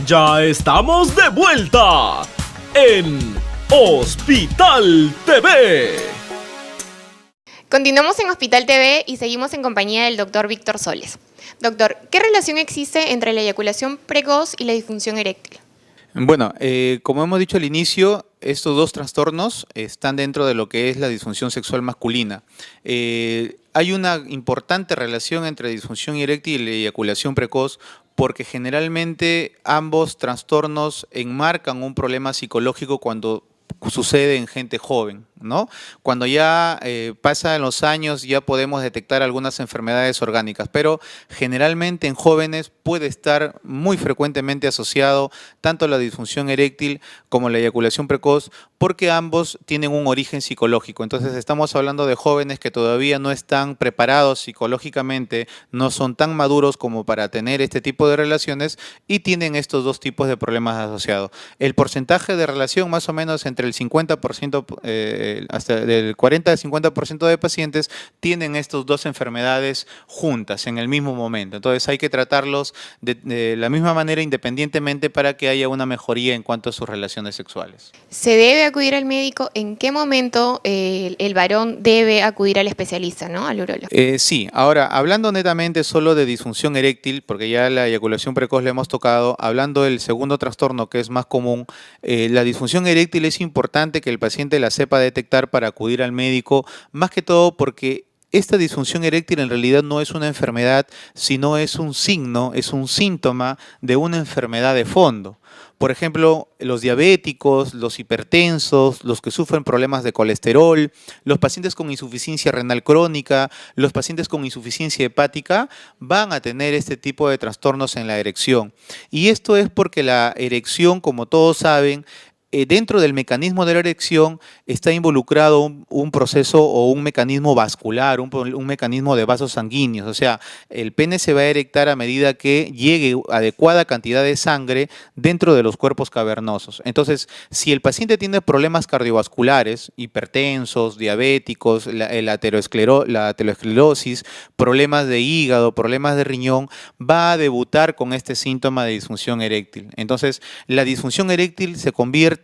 Ya estamos de vuelta en Hospital TV. Continuamos en Hospital TV y seguimos en compañía del doctor Víctor Soles. Doctor, ¿qué relación existe entre la eyaculación precoz y la disfunción eréctil? Bueno, como hemos dicho al inicio, estos dos trastornos están dentro de lo que es la disfunción sexual masculina. Hay una importante relación entre disfunción eréctil y la eyaculación precoz porque generalmente ambos trastornos enmarcan un problema psicológico cuando sucede en gente joven, ¿no? Cuando ya pasan los años ya podemos detectar algunas enfermedades orgánicas, pero generalmente en jóvenes puede estar muy frecuentemente asociado tanto la disfunción eréctil como la eyaculación precoz porque ambos tienen un origen psicológico. Entonces estamos hablando de jóvenes que todavía no están preparados psicológicamente, no son tan maduros como para tener este tipo de relaciones y tienen estos dos tipos de problemas asociados. El porcentaje de relación más o menos entre el 50%, hasta del 40 al 50% de pacientes tienen estas dos enfermedades juntas en el mismo momento. Entonces hay que tratarlos de la misma manera independientemente para que haya una mejoría en cuanto a sus relaciones sexuales. ¿Se debe acudir al médico? ¿En qué momento el varón debe acudir al especialista, ¿no? Al urólogo? Sí, ahora hablando netamente solo de disfunción eréctil, porque ya la eyaculación precoz le hemos tocado, hablando del segundo trastorno que es más común, la disfunción eréctil es importante que el paciente la sepa detectar para acudir al médico, más que todo porque esta disfunción eréctil en realidad no es una enfermedad, sino es un signo, es un síntoma de una enfermedad de fondo. Por ejemplo, los diabéticos, los hipertensos, los que sufren problemas de colesterol, los pacientes con insuficiencia renal crónica, los pacientes con insuficiencia hepática van a tener este tipo de trastornos en la erección. Y esto es porque la erección, como todos saben, dentro del mecanismo de la erección está involucrado un proceso o un mecanismo vascular, un mecanismo de vasos sanguíneos. O sea, el pene se va a erectar a medida que llegue adecuada cantidad de sangre dentro de los cuerpos cavernosos. Entonces, si el paciente tiene problemas cardiovasculares, hipertensos, diabéticos, la aterosclerosis, problemas de hígado, problemas de riñón, va a debutar con este síntoma de disfunción eréctil. Entonces, la disfunción eréctil se convierte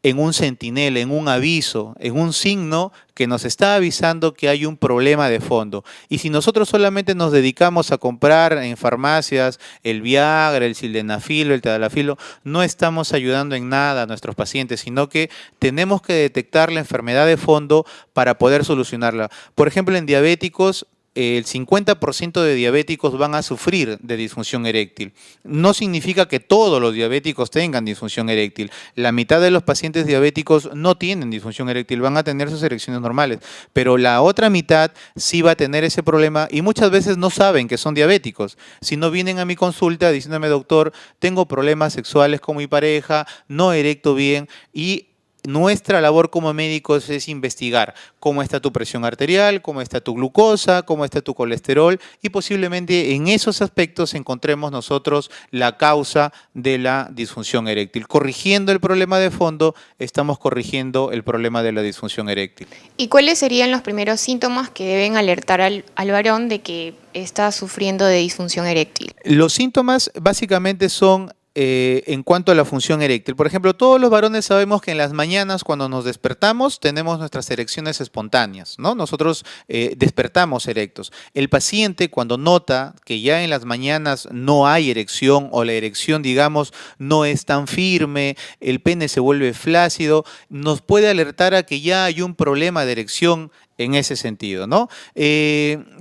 en un centinela, en un aviso, en un signo que nos está avisando que hay un problema de fondo. Y si nosotros solamente nos dedicamos a comprar en farmacias el Viagra, el sildenafil, el tadalafilo, no estamos ayudando en nada a nuestros pacientes, sino que tenemos que detectar la enfermedad de fondo para poder solucionarla. Por ejemplo, en diabéticos, el 50% de diabéticos van a sufrir de disfunción eréctil. No significa que todos los diabéticos tengan disfunción eréctil. La mitad de los pacientes diabéticos no tienen disfunción eréctil, van a tener sus erecciones normales, pero la otra mitad sí va a tener ese problema y muchas veces no saben que son diabéticos. Si no vienen a mi consulta diciéndome, doctor, tengo problemas sexuales con mi pareja, no erecto bien y nuestra labor como médicos es investigar cómo está tu presión arterial, cómo está tu glucosa, cómo está tu colesterol y posiblemente en esos aspectos encontremos nosotros la causa de la disfunción eréctil. Corrigiendo el problema de fondo, estamos corrigiendo el problema de la disfunción eréctil. ¿Y cuáles serían los primeros síntomas que deben alertar al varón de que está sufriendo de disfunción eréctil? Los síntomas básicamente son en cuanto a la función eréctil. Por ejemplo, todos los varones sabemos que en las mañanas cuando nos despertamos tenemos nuestras erecciones espontáneas, ¿no? Nosotros despertamos erectos. El paciente cuando nota que ya en las mañanas no hay erección o la erección, digamos, no es tan firme, el pene se vuelve flácido, nos puede alertar a que ya hay un problema de erección en ese sentido, ¿no?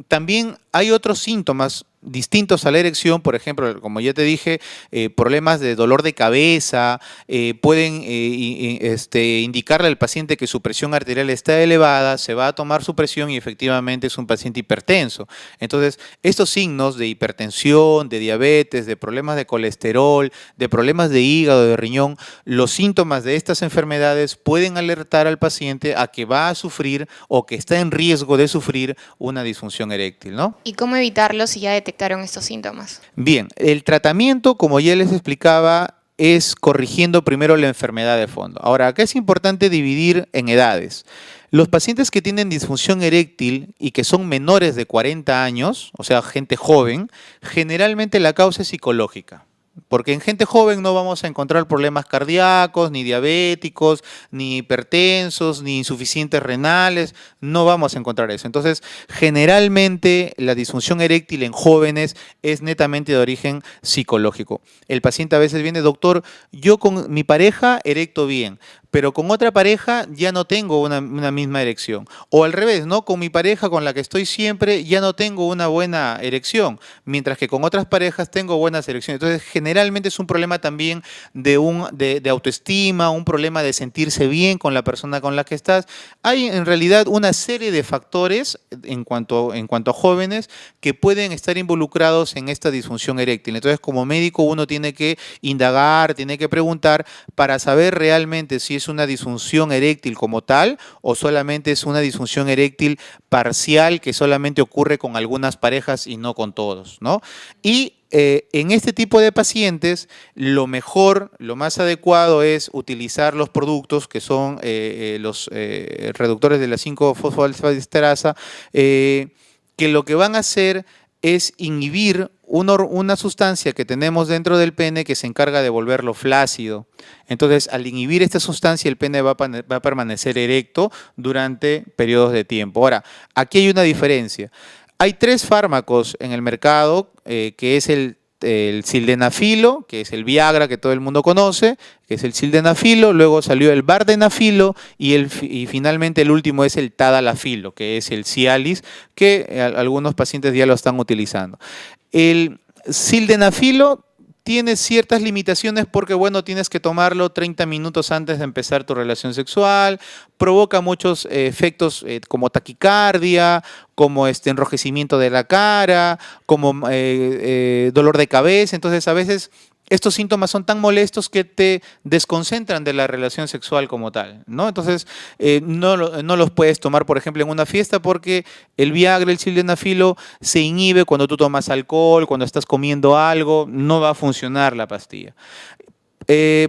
También hay otros síntomas distintos a la erección, por ejemplo, como ya te dije, problemas de dolor de cabeza, pueden indicarle al paciente que su presión arterial está elevada, se va a tomar su presión y efectivamente es un paciente hipertenso. Entonces, estos signos de hipertensión, de diabetes, de problemas de colesterol, de problemas de hígado, de riñón, los síntomas de estas enfermedades pueden alertar al paciente a que va a sufrir o que está en riesgo de sufrir una disfunción eréctil, ¿no? ¿Y cómo evitarlo si ya detectaron estos síntomas? Bien, el tratamiento, como ya les explicaba, es corrigiendo primero la enfermedad de fondo. Ahora, acá es importante dividir en edades. Los pacientes que tienen disfunción eréctil y que son menores de 40 años, o sea, gente joven, generalmente la causa es psicológica. Porque en gente joven no vamos a encontrar problemas cardíacos, ni diabéticos, ni hipertensos, ni insuficientes renales, no vamos a encontrar eso. Entonces, generalmente la disfunción eréctil en jóvenes es netamente de origen psicológico. El paciente a veces viene, doctor, yo con mi pareja erecto bien, pero con otra pareja ya no tengo una misma erección. O al revés, ¿no? Con mi pareja con la que estoy siempre ya no tengo una buena erección, mientras que con otras parejas tengo buenas erecciones. Entonces, generalmente es un problema también de autoestima, un problema de sentirse bien con la persona con la que estás. Hay en realidad una serie de factores en cuanto a jóvenes que pueden estar involucrados en esta disfunción eréctil. Entonces, como médico uno tiene que indagar, tiene que preguntar para saber realmente si es una disfunción eréctil como tal o solamente es una disfunción eréctil parcial que solamente ocurre con algunas parejas y no con todos, ¿no? Y en este tipo de pacientes, lo mejor, lo más adecuado es utilizar los productos que son los reductores de la 5-fosfodiesterasa, que lo que van a hacer es inhibir una sustancia que tenemos dentro del pene que se encarga de volverlo flácido. Entonces, al inhibir esta sustancia, el pene va a permanecer erecto durante periodos de tiempo. Ahora, aquí hay una diferencia. Hay 3 fármacos en el mercado, que es el sildenafilo, que es el Viagra que todo el mundo conoce, que es el sildenafilo, luego salió el vardenafilo y finalmente el último es el tadalafilo, que es el Cialis, que algunos pacientes ya lo están utilizando. El sildenafilo tiene ciertas limitaciones porque, bueno, tienes que tomarlo 30 minutos antes de empezar tu relación sexual, provoca muchos efectos como taquicardia, como enrojecimiento de la cara, como dolor de cabeza. Entonces, a veces estos síntomas son tan molestos que te desconcentran de la relación sexual como tal, ¿no? Entonces, no los puedes tomar, por ejemplo, en una fiesta porque el Viagra, el sildenafilo, se inhibe cuando tú tomas alcohol, cuando estás comiendo algo, no va a funcionar la pastilla.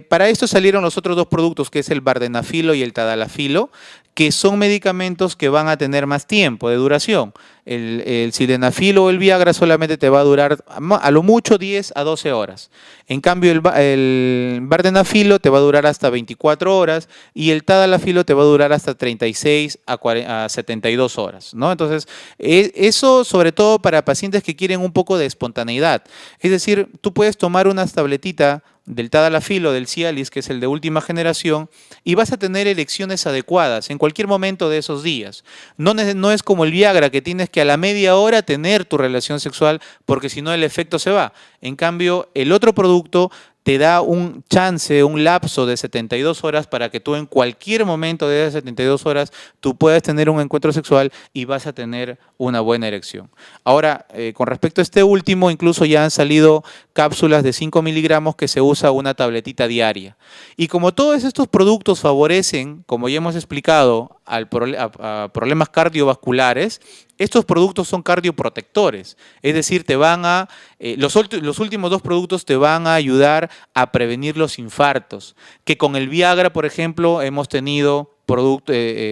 Para esto salieron los otros 2 productos, que es el vardenafilo y el tadalafilo, que son medicamentos que van a tener más tiempo de duración. El sildenafilo o el Viagra solamente te va a durar a lo mucho 10 a 12 horas. En cambio, el vardenafilo te va a durar hasta 24 horas y el tadalafilo te va a durar hasta 36 a 72 horas, ¿no? Entonces, eso sobre todo para pacientes que quieren un poco de espontaneidad. Es decir, tú puedes tomar unas tabletitas del tadalafilo, del Cialis, que es el de última generación, y vas a tener erecciones adecuadas en cualquier momento de esos días. No es como el Viagra, que tienes que a la media hora tener tu relación sexual, porque si no el efecto se va. En cambio, el otro producto te da un chance, un lapso de 72 horas para que tú en cualquier momento de esas 72 horas tú puedas tener un encuentro sexual y vas a tener una buena erección. Ahora, con respecto a este último, incluso ya han salido cápsulas de 5 miligramos que se usa una tabletita diaria. Y como todos estos productos favorecen, como ya hemos explicado, a problemas cardiovasculares, estos productos son cardioprotectores, es decir, los últimos 2 productos te van a ayudar a prevenir los infartos, que con el Viagra, por ejemplo, hemos tenido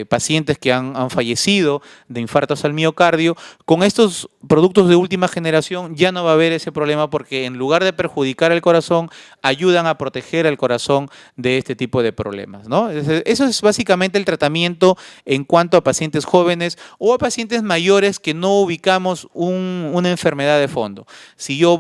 pacientes que han fallecido de infartos al miocardio. Con estos productos de última generación ya no va a haber ese problema porque en lugar de perjudicar el corazón, ayudan a proteger al corazón de este tipo de problemas, ¿no? Eso es básicamente el tratamiento en cuanto a pacientes jóvenes o a pacientes mayores que no ubicamos una enfermedad de fondo. Si yo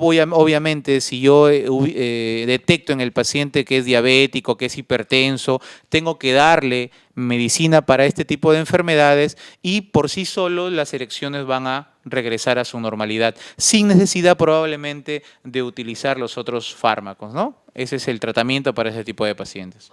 detecto en el paciente que es diabético, que es hipertenso, tengo que darle medicina para este tipo de enfermedades y por sí solo las erecciones van a regresar a su normalidad, sin necesidad probablemente de utilizar los otros fármacos, ¿no? Ese es el tratamiento para ese tipo de pacientes.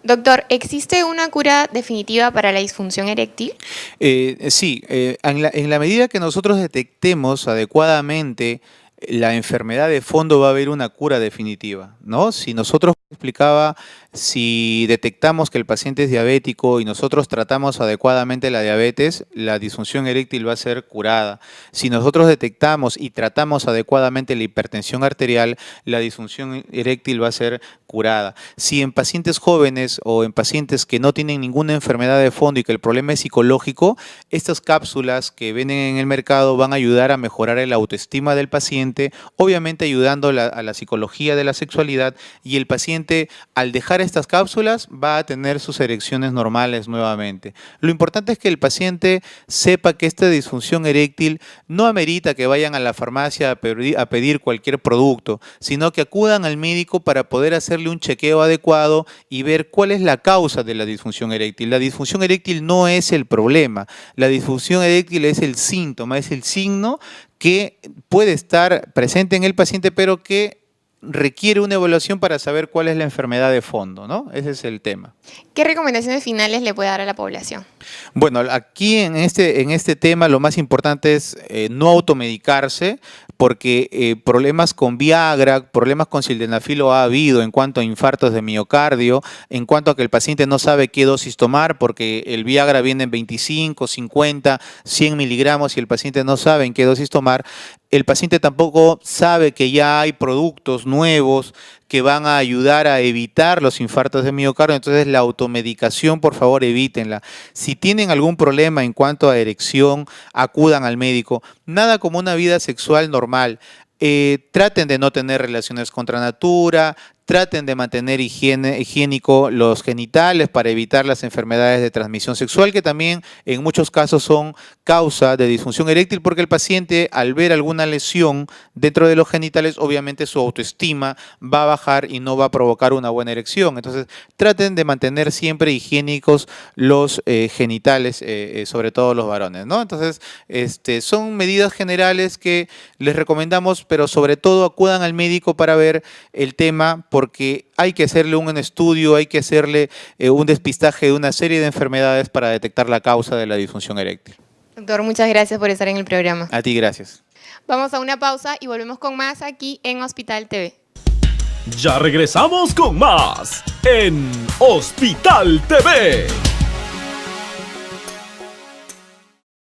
Doctor, ¿existe una cura definitiva para la disfunción eréctil? Sí, en la medida que nosotros detectemos adecuadamente la enfermedad de fondo va a haber una cura definitiva, ¿no? Si nosotros Explicaba, si detectamos que el paciente es diabético y nosotros tratamos adecuadamente la diabetes, la disfunción eréctil va a ser curada. Si nosotros detectamos y tratamos adecuadamente la hipertensión arterial, la disfunción eréctil va a ser curada. Si en pacientes jóvenes o en pacientes que no tienen ninguna enfermedad de fondo y que el problema es psicológico, estas cápsulas que venden en el mercado van a ayudar a mejorar el autoestima del paciente, obviamente ayudando a la psicología de la sexualidad, y el paciente al dejar estas cápsulas va a tener sus erecciones normales nuevamente. Lo importante es que el paciente sepa que esta disfunción eréctil no amerita que vayan a la farmacia a pedir cualquier producto, sino que acudan al médico para poder hacerle un chequeo adecuado y ver cuál es la causa de la disfunción eréctil. La disfunción eréctil no es el problema, la disfunción eréctil es el síntoma, es el signo que puede estar presente en el paciente, pero que requiere una evaluación para saber cuál es la enfermedad de fondo, ¿no? Ese es el tema. ¿Qué recomendaciones finales le puede dar a la población? Bueno, aquí en este tema lo más importante es no automedicarse, porque problemas con Viagra, problemas con sildenafil ha habido en cuanto a infartos de miocardio, en cuanto a que el paciente no sabe qué dosis tomar, porque el Viagra viene en 25, 50, 100 miligramos y el paciente no sabe en qué dosis tomar. El paciente tampoco sabe que ya hay productos nuevos que van a ayudar a evitar los infartos de miocardio, entonces la automedicación, por favor, evítenla. Si tienen algún problema en cuanto a erección, acudan al médico. Nada como una vida sexual normal. Traten de no tener relaciones contra natura, traten de mantener higiénico los genitales para evitar las enfermedades de transmisión sexual, que también en muchos casos son causa de disfunción eréctil, porque el paciente, al ver alguna lesión dentro de los genitales, obviamente su autoestima va a bajar y no va a provocar una buena erección. Entonces, traten de mantener siempre higiénicos los genitales, sobre todo los varones, ¿no? Entonces, son medidas generales que les recomendamos, pero sobre todo acudan al médico para ver el tema, porque hay que hacerle un estudio, hay que hacerle un despistaje de una serie de enfermedades para detectar la causa de la disfunción eréctil. Doctor, muchas gracias por estar en el programa. A ti, gracias. Vamos a una pausa y volvemos con más aquí en Hospital TV. Ya regresamos con más en Hospital TV.